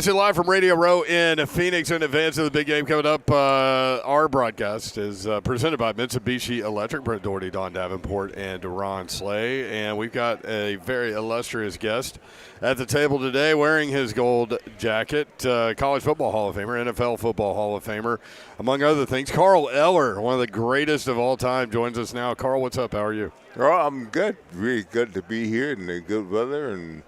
Broadcasting live from Radio Row in Phoenix in advance of the big game coming up. Our broadcast is presented by Mitsubishi Electric, Brent Doherty, Don Davenport, and Ron Slay. And we've got a very illustrious guest at the table today wearing his gold jacket, College Football Hall of Famer, NFL Football Hall of Famer, among other things. Carl Eller, one of the greatest of all time, joins us now. Carl, what's up? How are you? Oh, I'm good. Really good to be here in the good weather and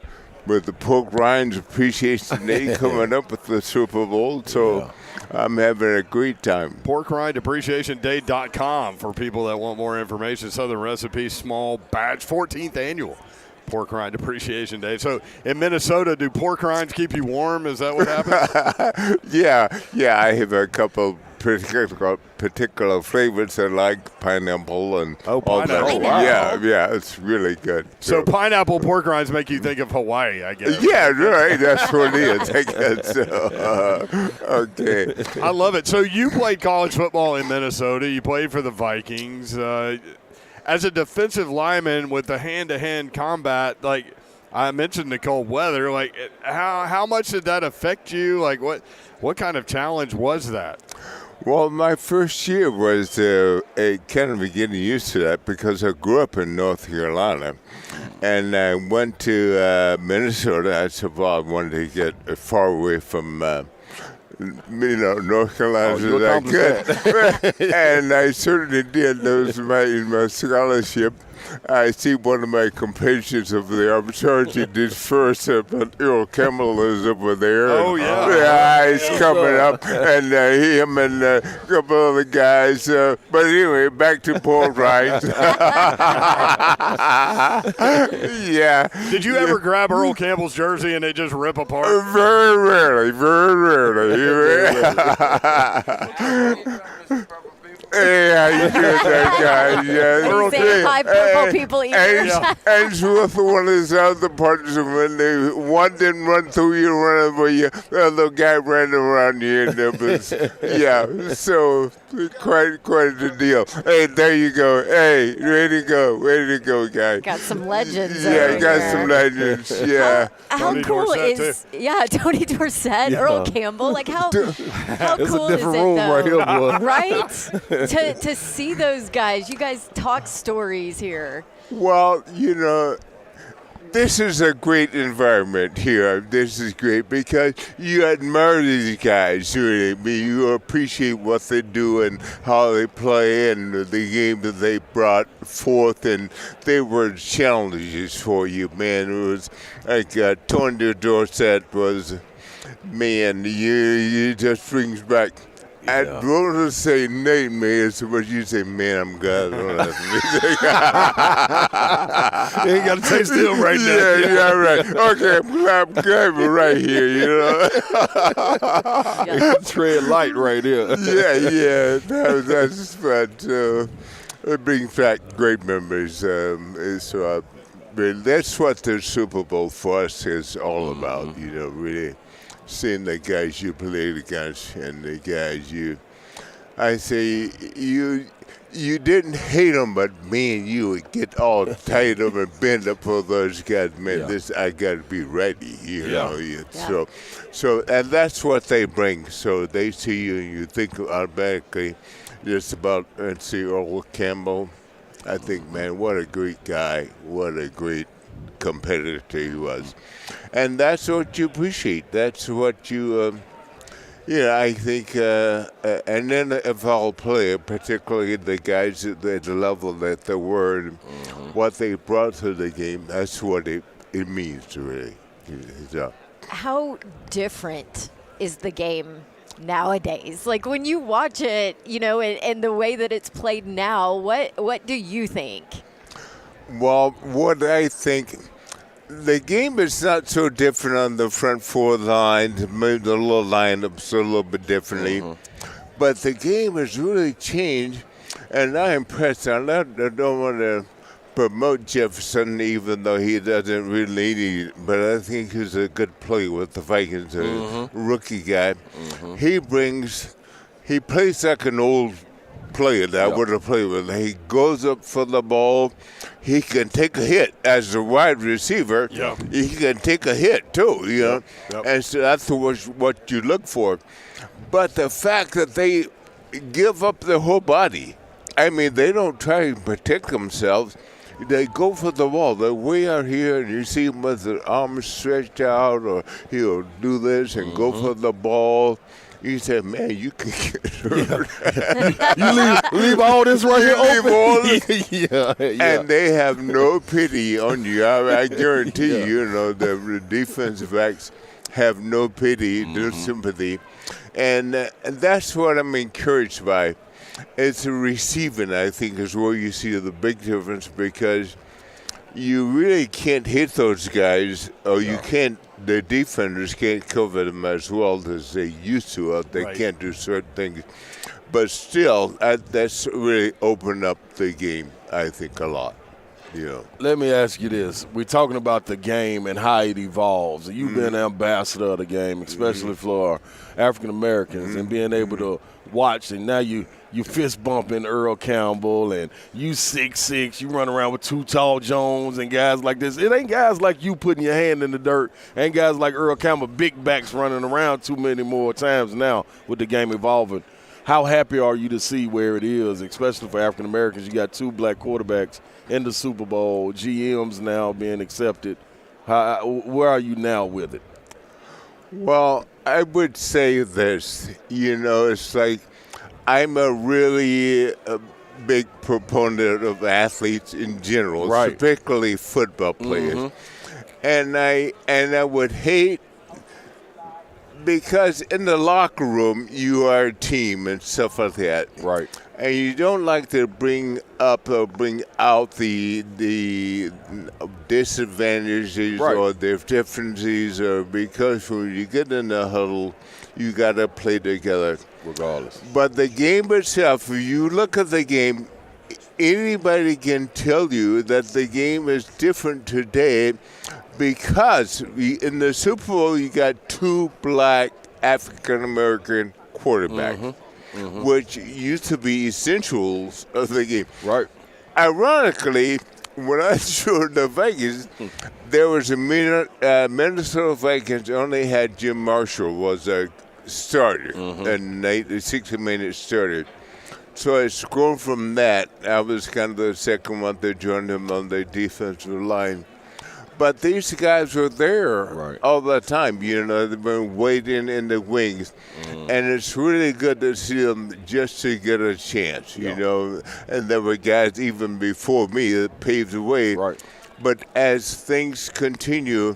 with the Pork Rinds Appreciation Day coming up with the Super Bowl. So I'm having a great time. PorkRindAppreciationDay.com for people that want more information. Southern Recipe, small batch, 14th annual Pork Rind Appreciation Day. So in Minnesota, do pork rinds keep you warm? Is that what happens? Yeah. I have a couple particular flavors. I like pineapple and pineapple. All that. Wow. Yeah, it's really good. So pineapple pork rinds make you think of Hawaii, I guess. Yeah, right. That's what it is. I guess. Okay. I love it. So you played college football in Minnesota. You played for the Vikings. As a defensive lineman with the hand-to-hand combat, like I mentioned the cold weather, like how much did that affect you? Like what kind of challenge was that? Well, my first year was kind of getting used to that because I grew up in North Carolina. And I went to Minnesota. I said, well, I wanted to get as far away from North Carolina as I could. And I certainly did. That was my scholarship. I see one of my compatriots over there. I'm sorry he did first, but Earl Campbell is over there. Oh, yeah. He's coming up, and him and a couple other guys. But anyway, back to pork rinds. Yeah. Did you ever grab Earl Campbell's jersey and they just rip apart? Very rarely. Yeah, you did that guy. Yeah. Earl purple people eat. Ainsworth, one of his other partners, when one didn't run through you, run over you, the other guy ran around you, and it was, so quite the deal. Hey, there you go. Hey, way to go, guy. Got some legends. Yeah, got some legends. Yeah. How cool Dorsett, is Tony Dorsett, Earl Campbell? Like how cool is it room though? right here, boy. Right? to see those guys, you guys talk stories here. Well, this is a great environment here. This is great because you admire these guys. You appreciate what they do and how they play and the game that they brought forth. And they were challenges for you, man. It was like Tony Dorsett was, man, you just brings back. I'd rather say nightmares, but you say, man, I'm God. You ain't got to stay still right now. Yeah, right. Okay, I'm glad we're right here, Tread light right here. Yeah. That's fun. It brings back great memories. That's what the Super Bowl for us is all about, really. Seeing the guys you played against and the guys I say you didn't hate them, but man, you would get all tied up and bent up for those guys. Man, I got to be ready, know. So and that's what they bring. So they see you and you think automatically just about and see Earl Campbell. I think, man, what a great guy, what a great competitor he was. And that's what you appreciate. That's what you, I think, and then if I'll play, particularly the guys at the level that they were, what they brought to the game, that's what it means, really. How different is the game nowadays? Like when you watch it, and the way that it's played now, what do you think? Well, what I think, the game is not so different on the front four lines, maybe the little lineups a little bit differently, but the game has really changed, and I'm impressed. I don't want to promote Jefferson, even though he doesn't really need it, but I think he's a good player with the Vikings, a rookie guy. He plays like an old player that I would have played with. He goes up for the ball. He can take a hit as a wide receiver. Yeah. He can take a hit too, you know. Yep. And so that's what you look for. But the fact that they give up their whole body, I mean, they don't try and protect themselves. They go for the ball. They're way out here, and you see him with the arms stretched out, or he'll do this and go for the ball. You say, man, you can get hurt. You leave all this right here Leave open. all this- yeah. And they have no pity on you. I guarantee you, the defensive backs have no pity, no sympathy. And that's what I'm encouraged by. It's the receiving, I think, is where you see the big difference, because you really can't hit those guys, or you can't. The defenders can't cover them as well as they used to. They can't do certain things. But still, that's really opened up the game, I think, a lot. Let me ask you this. We're talking about the game and how it evolves. You've been an ambassador of the game, especially for African Americans, and being able to watch. And now you fist bumping Earl Campbell, and you 6'6", you run around with Too Tall Jones and guys like this. It ain't guys like you putting your hand in the dirt. Ain't guys like Earl Campbell, big backs running around too many more times now with the game evolving. How happy are you to see where it is, especially for African Americans? You got 2 black quarterbacks in the Super Bowl, GMs now being accepted. Where are you now with it? Well, I would say this. It's like I'm a really big proponent of athletes in general, particularly football players. And I would hate, because in the locker room you are a team and stuff like that. Right. And you don't like to bring up or bring out the disadvantages or the differences, or because when you get in the huddle, you got to play together. Regardless. But the game itself, if you look at the game, anybody can tell you that the game is different today, because in the Super Bowl you got 2 black African-American quarterbacks, which used to be essentials of the game. Right. Ironically, when I showed the Vikings, there was a Minnesota Vikings only had Jim Marshall was a starter, and the 60-minute starter. So it's grown from that. I was kind of the second one that joined him on the defensive line. But these guys were there all the time. They've been waiting in the wings. And it's really good to see them just to get a chance, And there were guys even before me that paved the way. Right. But as things continue,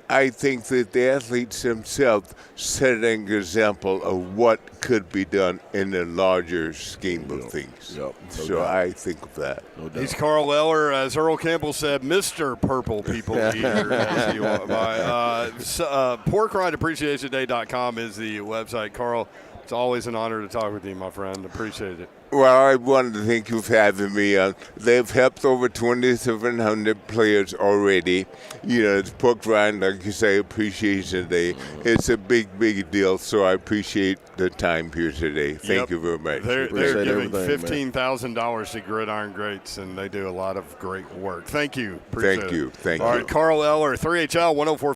I think that the athletes themselves set an example of what could be done in a larger scheme of things. So I think of that. He's Carl Eller, as Earl Campbell said, Mr. Purple People Eater, as you walk by. PorkRindAppreciationDay.com is the website. Carl, it's always an honor to talk with you, my friend. Appreciate it. Well, I wanted to thank you for having me. They've helped over 2,700 players already. It's Pork Rind, like you say, Appreciation Day. It's a big, big deal, so I appreciate the time here today. Thank you very much. They're giving $15,000 to Gridiron Greats, and they do a lot of great work. Thank you. Appreciate it. Thank you. All right, Carl Eller, 3HL 104.